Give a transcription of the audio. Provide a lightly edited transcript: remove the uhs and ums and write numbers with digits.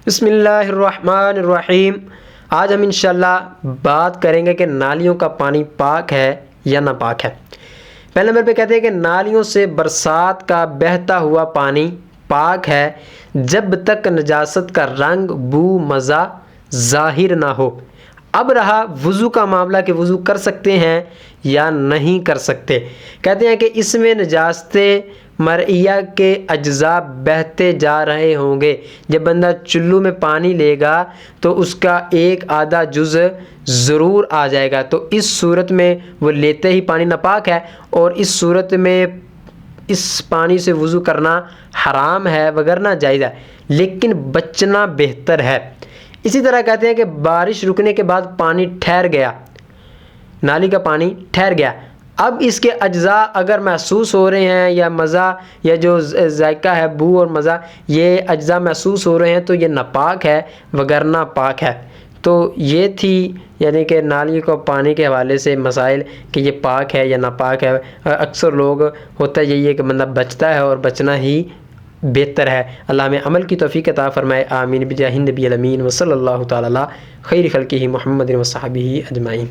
بسم اللہ الرحمن الرحیم۔ آج ہم انشاءاللہ بات کریں گے کہ نالیوں کا پانی پاک ہے یا ناپاک ہے۔ پہلے نمبر پہ کہتے ہیں کہ نالیوں سے برسات کا بہتا ہوا پانی پاک ہے جب تک نجاست کا رنگ، بو، مزہ ظاہر نہ ہو۔ اب رہا وضو کا معاملہ کہ وضو کر سکتے ہیں یا نہیں کر سکتے۔ کہتے ہیں کہ اس میں نجاست مرئیہ کے اجزاء بہتے جا رہے ہوں گے۔ جب بندہ چلو میں پانی لے گا تو اس کا ایک آدھا جز ضرور آ جائے گا، تو اس صورت میں وہ لیتے ہی پانی ناپاک ہے، اور اس صورت میں اس پانی سے وضو کرنا حرام ہے وگرنہ جائز ہے، لیکن بچنا بہتر ہے۔ اسی طرح کہتے ہیں کہ بارش رکنے کے بعد پانی ٹھہر گیا، نالی کا پانی ٹھہر گیا، اب اس کے اجزاء اگر محسوس ہو رہے ہیں یا مزہ یا جو ذائقہ ہے، بو اور مزہ، یہ اجزاء محسوس ہو رہے ہیں تو یہ ناپاک ہے وگرنہ پاک ہے۔ تو یہ تھی یعنی کہ نالی کو پانی کے حوالے سے مسائل کہ یہ پاک ہے یا ناپاک ہے۔ اکثر لوگ ہوتا یہی ہے کہ بندہ بچتا ہے اور بچنا ہی بہتر ہے۔ اللہ ہمیں عمل کی توفیق عطا فرمائے، آمین بجاہ النبی الامین، وصلی اللہ تعالی علی خیر خلقہ محمد و صحبہ اجمعین۔